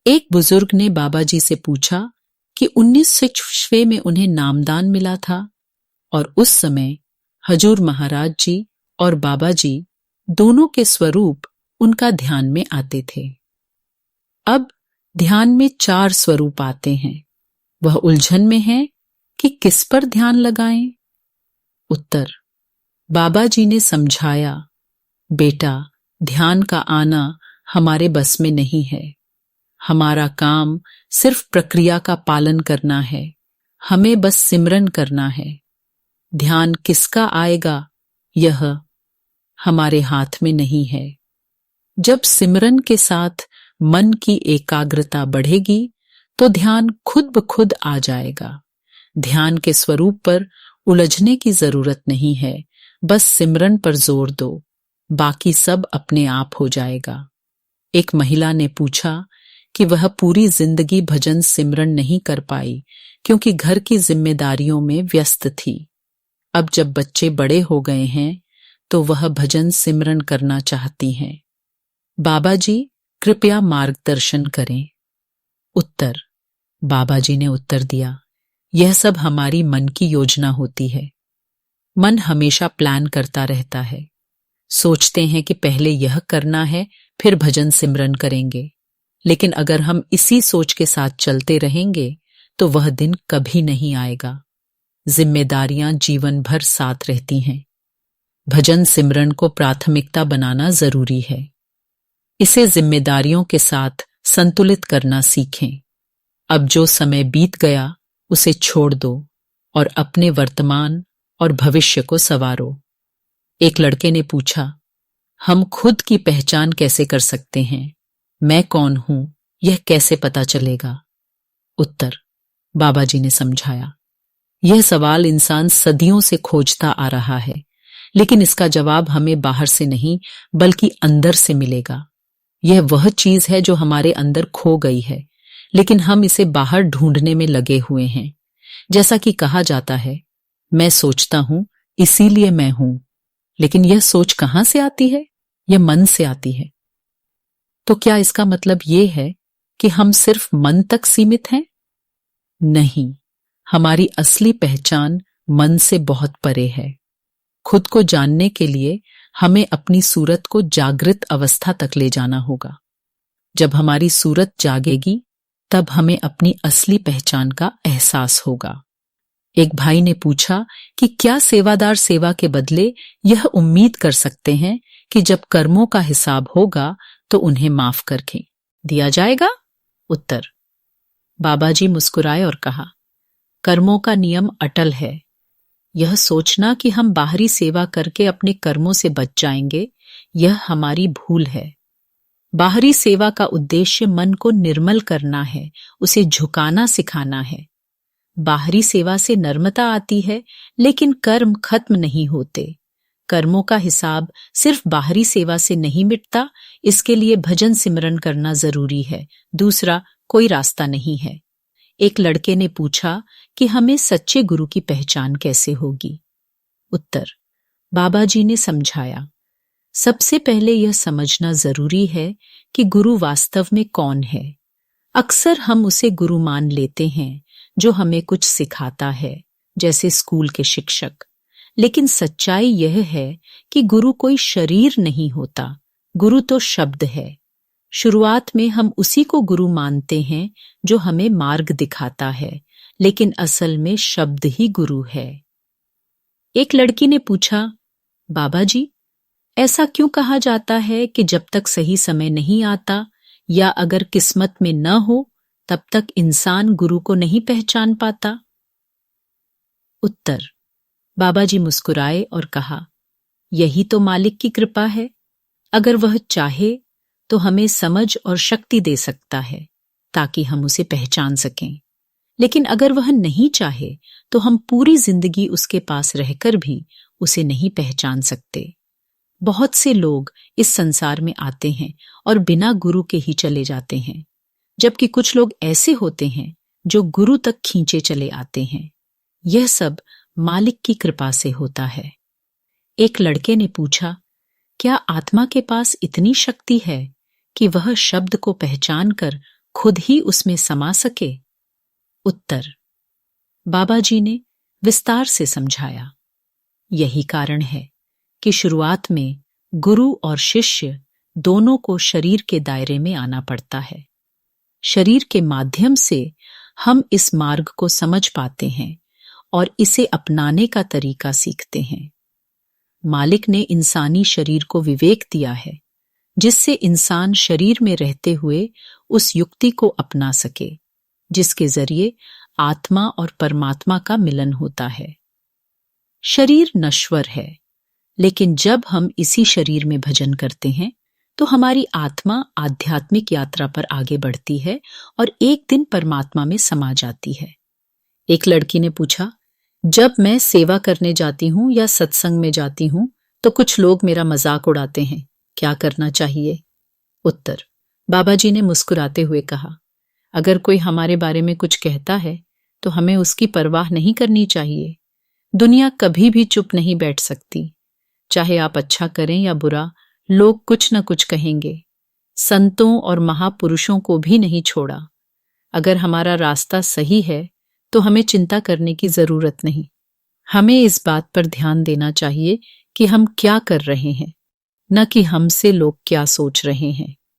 एक बुजुर्ग ने बाबा जी से पूछा कि 1906 में उन्हें नामदान मिला था और उस समय हजूर महाराज जी और बाबा जी दोनों के स्वरूप उनका ध्यान में आते थे। अब ध्यान में 4 स्वरूप आते हैं। वह उलझन में है कि किस पर ध्यान लगाएं? उत्तर: बाबा जी ने समझाया, बेटा, ध्यान का आना हमारे बस में नहीं है। हमारा काम सिर्फ प्रक्रिया का पालन करना है। हमें बस सिमरन करना है। ध्यान किसका आएगा, यह हमारे हाथ में नहीं है। जब सिमरन के साथ मन की एकाग्रता बढ़ेगी तो ध्यान खुद ब खुद आ जाएगा। ध्यान के स्वरूप पर उलझने की जरूरत नहीं है, बस सिमरन पर जोर दो, बाकी सब अपने आप हो जाएगा। एक महिला ने पूछा कि वह पूरी जिंदगी भजन सिमरन नहीं कर पाई क्योंकि घर की जिम्मेदारियों में व्यस्त थी। अब जब बच्चे बड़े हो गए हैं तो वह भजन सिमरन करना चाहती हैं। बाबा जी कृपया मार्गदर्शन करें। उत्तर: बाबा जी ने उत्तर दिया, यह सब हमारी मन की योजना होती है। मन हमेशा प्लान करता रहता है। सोचते हैं कि पहले यह करना है, फिर भजन सिमरन करेंगे। लेकिन अगर हम इसी सोच के साथ चलते रहेंगे तो वह दिन कभी नहीं आएगा। जिम्मेदारियां जीवन भर साथ रहती हैं। भजन सिमरन को प्राथमिकता बनाना जरूरी है। इसे जिम्मेदारियों के साथ संतुलित करना सीखें। अब जो समय बीत गया उसे छोड़ दो और अपने वर्तमान और भविष्य को संवारो। एक लड़के ने पूछा, हम खुद की पहचान कैसे कर सकते हैं? मैं कौन हूं, यह कैसे पता चलेगा? उत्तर: बाबा जी ने समझाया, यह सवाल इंसान सदियों से खोजता आ रहा है, लेकिन इसका जवाब हमें बाहर से नहीं बल्कि अंदर से मिलेगा। यह वह चीज है जो हमारे अंदर खो गई है, लेकिन हम इसे बाहर ढूंढने में लगे हुए हैं। जैसा कि कहा जाता है, मैं सोचता हूं इसीलिए मैं हूं। लेकिन यह सोच कहां से आती है? यह मन से आती है। तो क्या इसका मतलब यह है कि हम सिर्फ मन तक सीमित हैं? नहीं, हमारी असली पहचान मन से बहुत परे है। खुद को जानने के लिए हमें अपनी सूरत को जागृत अवस्था तक ले जाना होगा। जब हमारी सूरत जागेगी तब हमें अपनी असली पहचान का एहसास होगा। एक भाई ने पूछा कि क्या सेवादार सेवा के बदले यह उम्मीद कर सकते हैं कि जब कर्मों का हिसाब होगा तो उन्हें माफ करके दिया जाएगा? उत्तर: बाबा जी मुस्कुराए और कहा, कर्मों का नियम अटल है। यह सोचना कि हम बाहरी सेवा करके अपने कर्मों से बच जाएंगे, यह हमारी भूल है। बाहरी सेवा का उद्देश्य मन को निर्मल करना है, उसे झुकाना सिखाना है। बाहरी सेवा से नर्मता आती है, लेकिन कर्म खत्म नहीं होते। कर्मों का हिसाब सिर्फ बाहरी सेवा से नहीं मिटता, इसके लिए भजन सिमरन करना जरूरी है। दूसरा कोई रास्ता नहीं है। एक लड़के ने पूछा कि हमें सच्चे गुरु की पहचान कैसे होगी? उत्तर: बाबा जी ने समझाया, सबसे पहले यह समझना जरूरी है कि गुरु वास्तव में कौन है। अक्सर हम उसे गुरु मान लेते हैं जो हमें कुछ सिखाता है, जैसे स्कूल के शिक्षक। लेकिन सच्चाई यह है कि गुरु कोई शरीर नहीं होता, गुरु तो शब्द है। शुरुआत में हम उसी को गुरु मानते हैं जो हमें मार्ग दिखाता है, लेकिन असल में शब्द ही गुरु है। एक लड़की ने पूछा, बाबा जी, ऐसा क्यों कहा जाता है कि जब तक सही समय नहीं आता या अगर किस्मत में न हो तब तक इंसान गुरु को नहीं पहचान पाता? उत्तर: बाबा जी मुस्कुराए और कहा, यही तो मालिक की कृपा है। अगर वह चाहे तो हमें समझ और शक्ति दे सकता है ताकि हम उसे पहचान सकें। लेकिन अगर वह नहीं चाहे तो हम पूरी जिंदगी उसके पास रहकर भी उसे नहीं पहचान सकते। बहुत से लोग इस संसार में आते हैं और बिना गुरु के ही चले जाते हैं, जबकि कुछ लोग ऐसे होते हैं जो गुरु तक खींचे चले आते हैं। यह सब मालिक की कृपा से होता है। एक लड़के ने पूछा, क्या आत्मा के पास इतनी शक्ति है कि वह शब्द को पहचान कर खुद ही उसमें समा सके? उत्तर: बाबा जी ने विस्तार से समझाया। यही कारण है कि शुरुआत में गुरु और शिष्य दोनों को शरीर के दायरे में आना पड़ता है। शरीर के माध्यम से हम इस मार्ग को समझ पाते हैं और इसे अपनाने का तरीका सीखते हैं। मालिक ने इंसानी शरीर को विवेक दिया है, जिससे इंसान शरीर में रहते हुए उस युक्ति को अपना सके, जिसके जरिए आत्मा और परमात्मा का मिलन होता है। शरीर नश्वर है, लेकिन जब हम इसी शरीर में भजन करते हैं तो हमारी आत्मा आध्यात्मिक यात्रा पर आगे बढ़ती है और एक दिन परमात्मा में समा जाती है। एक लड़की ने पूछा, जब मैं सेवा करने जाती हूँ या सत्संग में जाती हूँ तो कुछ लोग मेरा मजाक उड़ाते हैं, क्या करना चाहिए? उत्तर: बाबा जी ने मुस्कुराते हुए कहा, अगर कोई हमारे बारे में कुछ कहता है तो हमें उसकी परवाह नहीं करनी चाहिए। दुनिया कभी भी चुप नहीं बैठ सकती। चाहे आप अच्छा करें या बुरा, लोग कुछ न कुछ कहेंगे। संतों और महापुरुषों को भी नहीं छोड़ा। अगर हमारा रास्ता सही है तो हमें चिंता करने की जरूरत नहीं। हमें इस बात पर ध्यान देना चाहिए कि हम क्या कर रहे हैं, न कि हमसे लोग क्या सोच रहे हैं।